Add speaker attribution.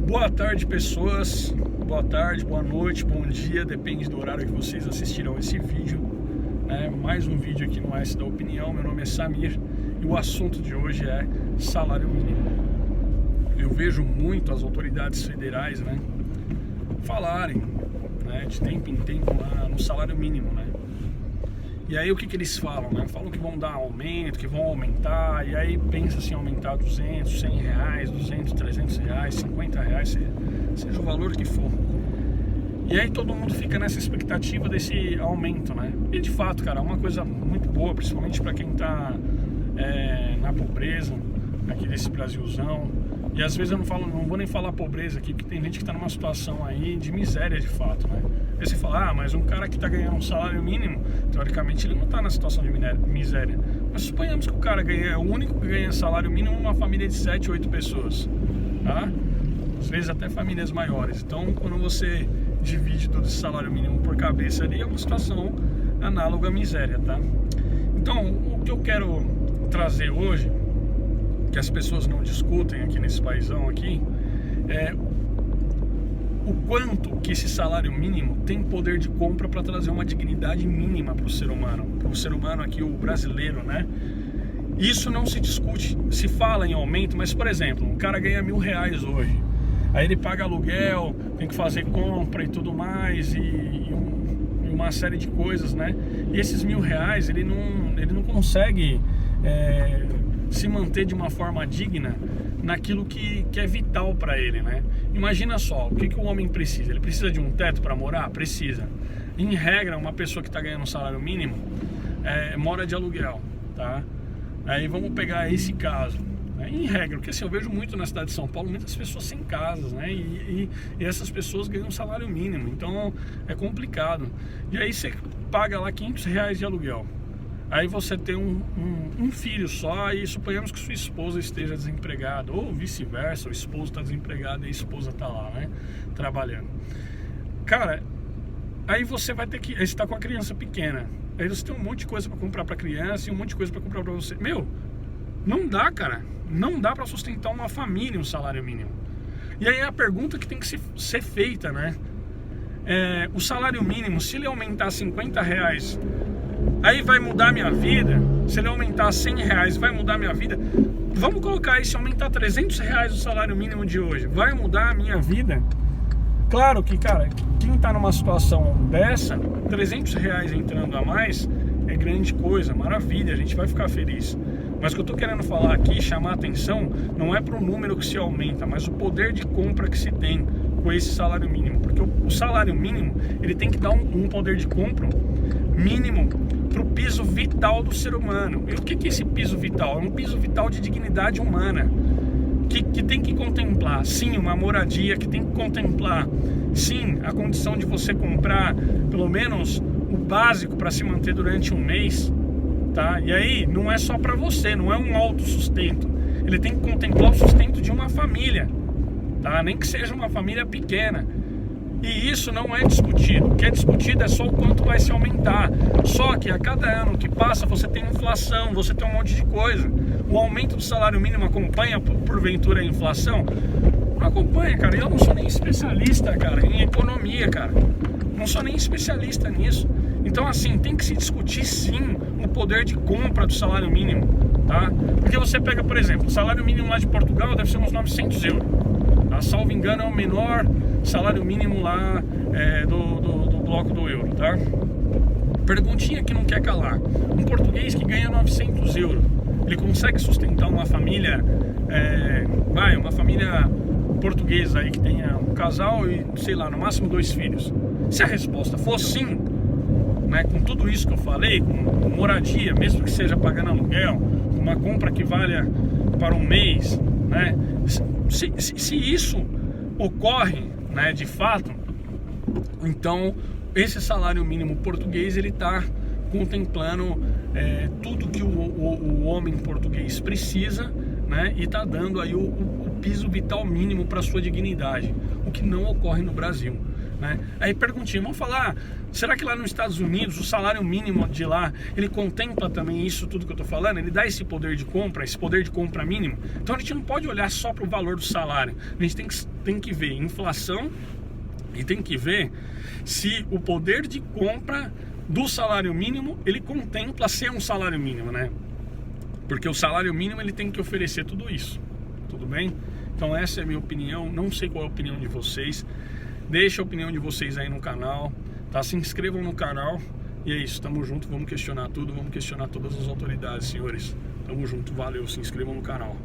Speaker 1: Boa tarde, pessoas. Boa tarde, boa noite, bom dia, depende do horário que vocês assistirão esse vídeo. Mais um vídeo aqui no S da Opinião. Meu nome é Samir e o assunto de hoje é salário mínimo. Eu vejo muito as autoridades federais falarem de tempo em tempo lá no salário mínimo. E aí o que eles falam? Falam que vão dar aumento, que vão aumentar, e aí pensa assim, aumentar 200, 100 reais, 200, 300 reais, 50 reais, seja o valor que for. E aí todo mundo fica nessa expectativa desse aumento, E de fato, cara, é uma coisa muito boa, principalmente para quem tá na pobreza, aqui desse Brasilzão. E às vezes eu não vou nem falar pobreza aqui, porque tem gente que tá numa situação aí de miséria de fato, Aí você fala, mas um cara que tá ganhando um salário mínimo, teoricamente ele não tá na situação de miséria. Mas suponhamos que o cara é o único que ganha salário mínimo numa família de 7, 8 pessoas, tá? Às vezes até famílias maiores. Então quando você divide todo esse salário mínimo por cabeça ali, é uma situação análoga à miséria, tá? Então o que eu quero trazer hoje, que as pessoas não discutem aqui nesse paizão aqui, é o quanto que esse salário mínimo tem poder de compra para trazer uma dignidade mínima para o ser humano aqui, o brasileiro, Isso não se discute, se fala em aumento, mas por exemplo, um cara ganha R$1.000 hoje, aí ele paga aluguel, tem que fazer compra e tudo mais, e uma série de coisas, E esses R$1.000 ele não consegue se manter de uma forma digna naquilo que é vital para ele, Imagina só, o que o homem precisa? Ele precisa de um teto para morar? Precisa. Em regra, uma pessoa que está ganhando um salário mínimo mora de aluguel, tá? Aí vamos pegar esse caso, Em regra, porque assim, eu vejo muito na cidade de São Paulo muitas pessoas sem casas, E essas pessoas ganham um salário mínimo, então é complicado. E aí você paga lá R$500 de aluguel. Aí você tem um filho só e suponhamos que sua esposa esteja desempregada, ou vice-versa, o esposo está desempregado e a esposa está lá, trabalhando. Cara, aí você vai ter que... Aí você está com a criança pequena, aí você tem um monte de coisa para comprar para a criança e um monte de coisa para comprar para você. Não dá, cara, não dá para sustentar uma família um salário mínimo. E aí a pergunta que tem que ser feita, o salário mínimo, se ele aumentar R$50, aí vai mudar a minha vida? Se ele aumentar R$100, vai mudar a minha vida? Vamos colocar aí, se aumentar R$300 o salário mínimo de hoje, vai mudar a minha vida? Claro que, cara, quem tá numa situação dessa, R$300 entrando a mais é grande coisa, maravilha, a gente vai ficar feliz. Mas o que eu tô querendo falar aqui, chamar a atenção, não é pro número que se aumenta, mas o poder de compra que se tem com esse salário mínimo. Porque o salário mínimo, ele tem que dar um poder de compra mínimo pro piso vital do ser humano. E o que é esse piso vital? É um piso vital de dignidade humana, que tem que contemplar, sim, uma moradia, que tem que contemplar, sim, a condição de você comprar pelo menos o básico para se manter durante um mês, tá? E aí não é só para você, não é um autossustento, ele tem que contemplar o sustento de uma família, tá? Nem que seja uma família pequena. E isso não é discutido. O que é discutido é só o quanto vai se aumentar. Só que a cada ano que passa você tem inflação, você tem um monte de coisa. O aumento do salário mínimo acompanha porventura a inflação? Não acompanha, cara. Eu não sou nem especialista, cara, em economia, cara. Não sou nem especialista nisso. Então assim, tem que se discutir sim o poder de compra do salário mínimo, tá? Porque você pega, por exemplo, o salário mínimo lá de Portugal deve ser uns €900. Salvo engano, é o menor salário mínimo lá do bloco do euro, tá? Perguntinha que não quer calar. Um português que ganha €900, ele consegue sustentar uma família, uma família portuguesa aí que tenha um casal e, sei lá, no máximo 2 filhos? Se a resposta for sim, com tudo isso que eu falei, com moradia, mesmo que seja pagando aluguel, uma compra que valha para um mês, Se isso ocorre, de fato, então esse salário mínimo português ele está contemplando tudo que o homem português precisa, e está dando aí o piso vital mínimo para sua dignidade, o que não ocorre no Brasil. né? Aí perguntinha, vamos falar, será que lá nos Estados Unidos o salário mínimo de lá, ele contempla também isso tudo que eu tô falando? Ele dá esse poder de compra mínimo? Então a gente não pode olhar só para o valor do salário, a gente tem que ver inflação e tem que ver se o poder de compra do salário mínimo, ele contempla ser um salário mínimo, né? Porque o salário mínimo, ele tem que oferecer tudo isso, tudo bem? Então essa é a minha opinião, não sei qual é a opinião de vocês. Deixa a opinião de vocês aí no canal, tá? Se inscrevam no canal. E é isso, tamo junto, vamos questionar tudo, vamos questionar todas as autoridades, senhores. Tamo junto, valeu, se inscrevam no canal.